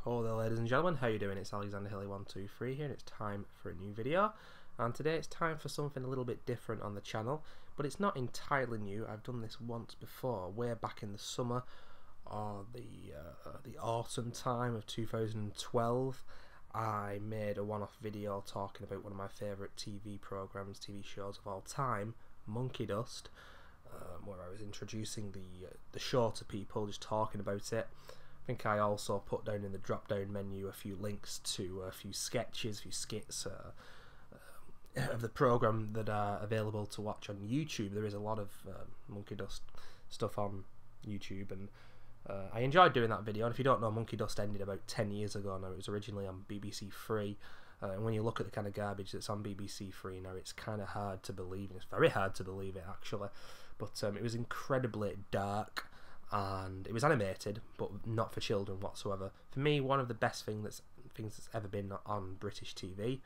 Hello there, ladies and gentlemen, how you doing? It's Alexander Hilly123 here, and it's time for a new video. And today it's time for something a little bit different on the channel, but it's not entirely new. I've done this once before, way back in the summer or the autumn time of 2012. I made a one-off video talking about one of my favourite TV programs, TV shows of all time, Monkey Dust, where I was introducing the show to people, just talking about it. I think I also put down in the drop-down menu a few links to a few sketches, a few skits of the program that are available to watch on YouTube. There is a lot of Monkey Dust stuff on YouTube, and I enjoyed doing that video. And if you don't know, Monkey Dust ended about 10 years ago now. It was originally on BBC Three, and when you look at the kind of garbage that's on BBC Three now, it's kind of hard to believe, and it's very hard to believe it actually. But it was incredibly dark, and it was animated, but not for children whatsoever. For me, one of the best things that's ever been on British TV.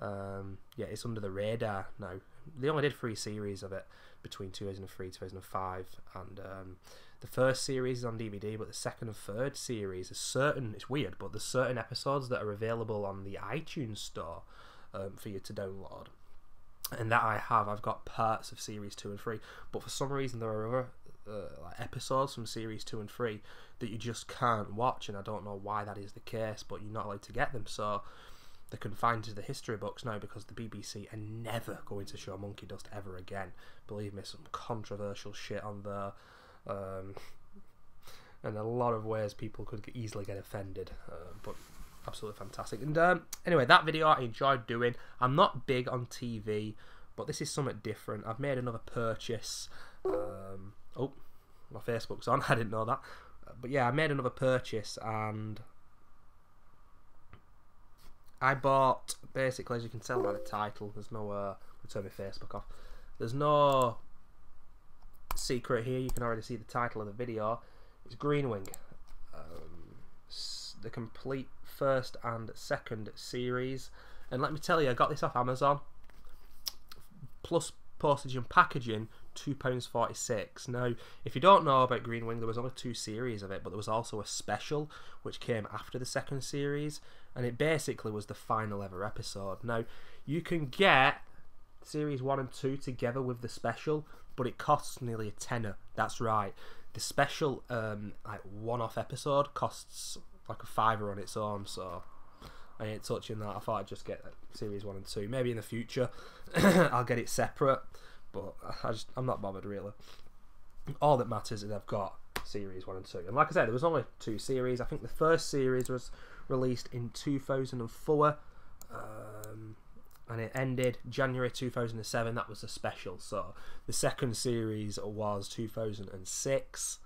Yeah, it's under the radar now. They only did 3 series of it between 2003 2005, and the first series is on DVD, but the second and third series is certain. It's weird, but there's certain episodes that are available on the iTunes store for you to download, and that I have. I've got parts of series 2 and 3, but for some reason there are other like episodes from series 2 and 3 that you just can't watch, and I don't know why that is the case, but you're not allowed to get them, so they're confined to the history books now, because the BBC are never going to show Monkey Dust ever again. Believe me, some controversial shit on there, and a lot of ways people could easily get offended, but absolutely fantastic. And anyway, that video I enjoyed doing. I'm not big on TV, but this is something different. I've made another purchase. Oh, my Facebook's on. I didn't know that. But yeah, I made another purchase, and I bought, basically, as you can tell by the title, there's no, I'll turn my Facebook off. There's no secret here. You can already see the title of the video. It's Green Wing. The complete first and second series. And let me tell you, I got this off Amazon. Plus postage and packaging, £2.46. Now, if you don't know about Green Wing, there was only 2 series of it, but there was also a special which came after the second series, and it basically was the final ever episode. Now, you can get series 1 and 2 together with the special, but it costs nearly a tenner. That's right. The special like one-off episode costs like a £5 on its own, so I ain't touching that. I thought I'd just get series 1 and 2. Maybe in the future I'll get it separate, but I'm not bothered really. All that matters is I've got series 1 and 2. And like I said, there was only 2 series. I think the first series was released in 2004, and it ended January 2007. That was a special. So the second series was 2006.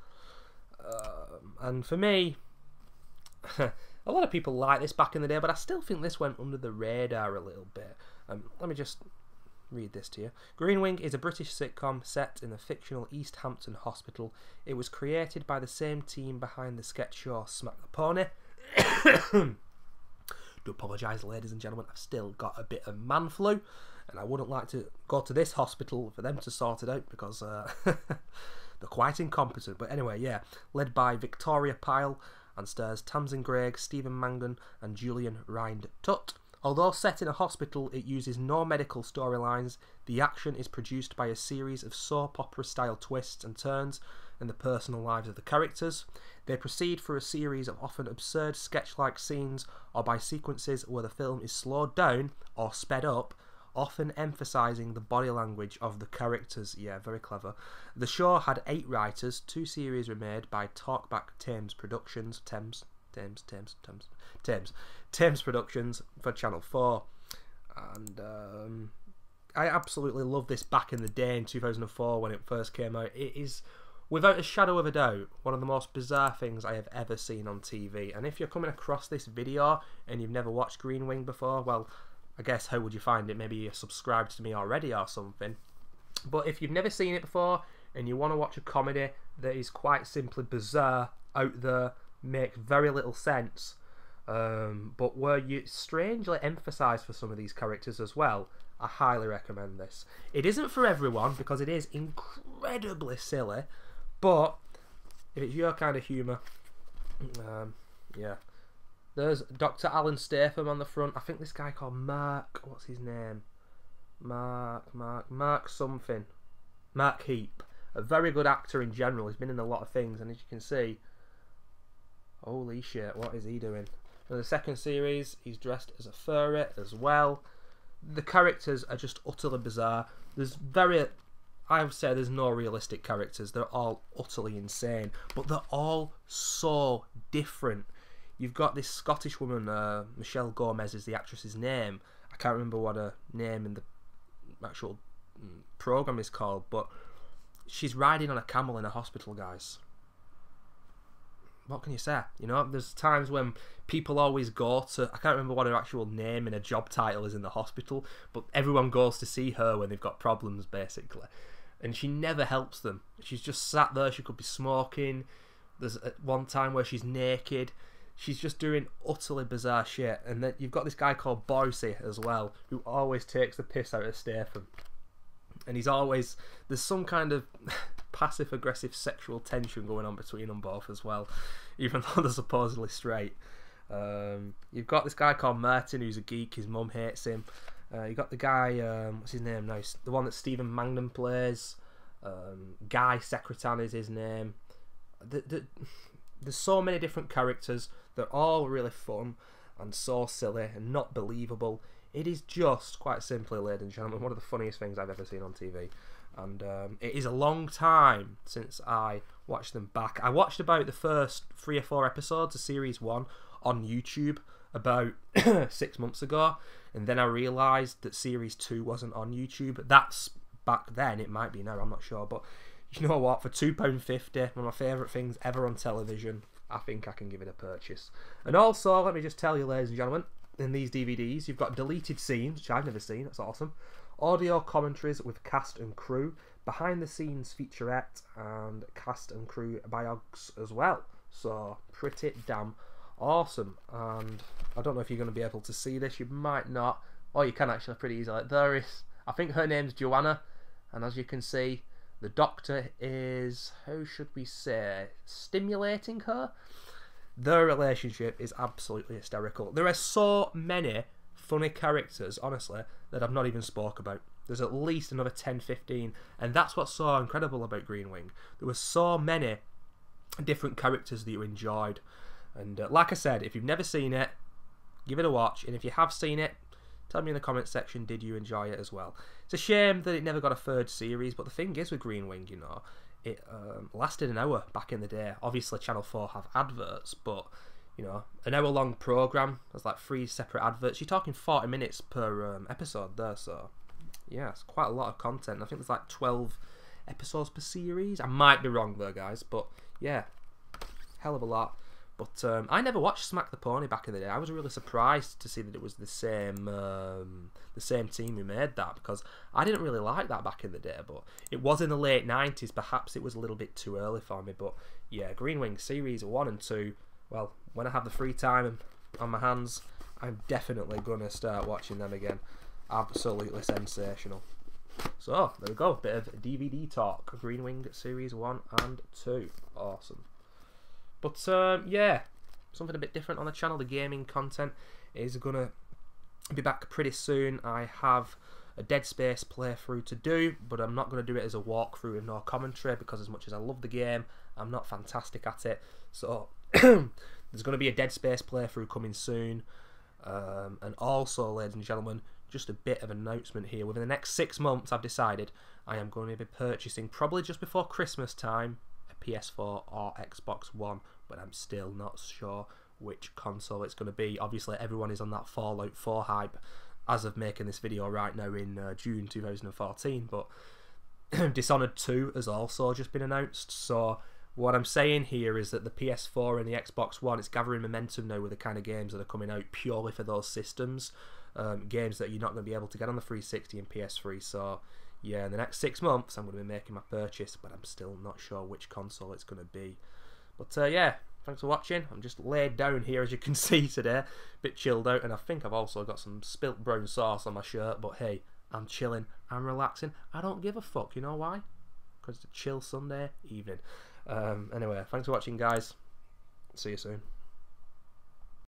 And for me, a lot of people liked this back in the day, but I still think this went under the radar a little bit. Let me just read this to you. Green Wing is a British sitcom set in the fictional East Hampton Hospital. It was created by the same team behind the sketch show Smack the Pony. Do apologise, ladies and gentlemen, I've still got a bit of man flu, and I wouldn't like to go to this hospital for them to sort it out, because they're quite incompetent. But anyway, yeah, led by Victoria Pyle, and stars Tamsin Greig, Stephen Mangan and Julian Rind-Tutt. Although set in a hospital, it uses no medical storylines. The action is produced by a series of soap opera style twists and turns in the personal lives of the characters. They proceed through a series of often absurd sketch-like scenes, or by sequences where the film is slowed down or sped up, often emphasising the body language of the characters. Yeah, very clever. The show had 8 writers. 2 series were made by Talkback Thames Productions, Thames Productions for Channel 4. And I absolutely loved this back in the day in 2004 when it first came out. It is, without a shadow of a doubt, one of the most bizarre things I have ever seen on TV. And if you're coming across this video and you've never watched Green Wing before, well, I guess how would you find it? Maybe you're subscribed to me already or something. But if you've never seen it before and you want to watch a comedy that is quite simply bizarre, out there, makes very little sense, but where you strangely emphasise for some of these characters as well, I highly recommend this. It isn't for everyone because it is incredibly silly, but if it's your kind of humour, yeah, There's Dr. Alan Statham on the front. I think this guy called Mark, what's his name? Mark something. Mark Heap. A very good actor in general. He's been in a lot of things, and as you can see, holy shit, what is he doing? In the second series, he's dressed as a furry as well. The characters are just utterly bizarre. I would say there's no realistic characters. They're all utterly insane, but they're all so different. You've got this Scottish woman, Michelle Gomez is the actress's name. I can't remember what her name in the actual program is called, but she's riding on a camel in a hospital, guys. What can you say? You know, there's times when people always go to, I can't remember what her actual name and her job title is in the hospital, but everyone goes to see her when they've got problems, basically. And she never helps them. She's just sat there. She could be smoking. There's one time where she's naked. She's just doing utterly bizarre shit. And then you've got this guy called Boise as well, who always takes the piss out of Statham. And he's always, there's some kind of passive-aggressive sexual tension going on between them both as well, even though they're supposedly straight. You've got this guy called Martin, who's a geek. His mum hates him. You've got the guy, what's his name now? The one that Stephen Mangum plays. Guy Secretan is his name. There's so many different characters. They're all really fun and so silly and not believable. It is just, quite simply, ladies and gentlemen, one of the funniest things I've ever seen on TV. And it is a long time since I watched them back. I watched about the first 3 or 4 episodes of Series 1 on YouTube about 6 months ago. And then I realised that Series 2 wasn't on YouTube. That's back then. It might be now, I'm not sure. But you know what? For £2.50, one of my favourite things ever on television, I think I can give it a purchase. And also, let me just tell you, ladies and gentlemen, in these DVDs, you've got deleted scenes, which I've never seen, that's awesome, audio commentaries with cast and crew, behind the scenes featurette, and cast and crew biogs as well. So, pretty damn awesome. And I don't know if you're going to be able to see this, you might not. Oh, you can actually pretty easily. There is, I think her name's Joanna, and as you can see, the doctor is, how should we say, stimulating her? Their relationship is absolutely hysterical. There are so many funny characters, honestly, that I've not even spoke about. There's at least another 10, 15, and that's what's so incredible about Green Wing. There were so many different characters that you enjoyed. And like I said, if you've never seen it, give it a watch. And if you have seen it, tell me in the comment section, did you enjoy it as well? It's a shame that it never got a 3rd series, but the thing is with Green Wing, you know, it lasted an hour back in the day. Obviously, Channel 4 have adverts, but, you know, an hour-long programme, there's like 3 separate adverts. You're talking 40 minutes per episode there, so, yeah, it's quite a lot of content. I think there's like 12 episodes per series. I might be wrong there, guys, but, yeah, hell of a lot. But I never watched Smack the Pony back in the day. I was really surprised to see that it was the same team who made that, because I didn't really like that back in the day. But it was in the late 90s. Perhaps it was a little bit too early for me. But yeah, Green Wing Series 1 and 2. Well, when I have the free time on my hands, I'm definitely gonna start watching them again. Absolutely sensational. So there we go. Bit of DVD talk. Green Wing Series 1 and 2. Awesome. But yeah, something a bit different on the channel. The gaming content is going to be back pretty soon. I have a Dead Space playthrough to do, but I'm not going to do it as a walkthrough with no commentary, because as much as I love the game, I'm not fantastic at it. So there's going to be a Dead Space playthrough coming soon. And also, ladies and gentlemen, just a bit of an announcement here. Within the next 6 months, I've decided I am going to be purchasing, probably just before Christmas time, a PS4 or Xbox One, but I'm still not sure which console it's going to be. Obviously, everyone is on that Fallout 4 hype as of making this video right now in June 2014, but Dishonored 2 has also just been announced. So what I'm saying here is that the PS4 and the Xbox One, it's gathering momentum now with the kind of games that are coming out purely for those systems, games that you're not going to be able to get on the 360 and PS3. So yeah, in the next 6 months I'm going to be making my purchase, but I'm still not sure which console it's going to be. But yeah, thanks for watching. I'm just laid down here, as you can see today, a bit chilled out, and I think I've also got some spilt brown sauce on my shirt, but hey, I'm chilling, I'm relaxing, I don't give a fuck. You know why? Because it's a chill Sunday evening. Anyway, thanks for watching, guys. See you soon.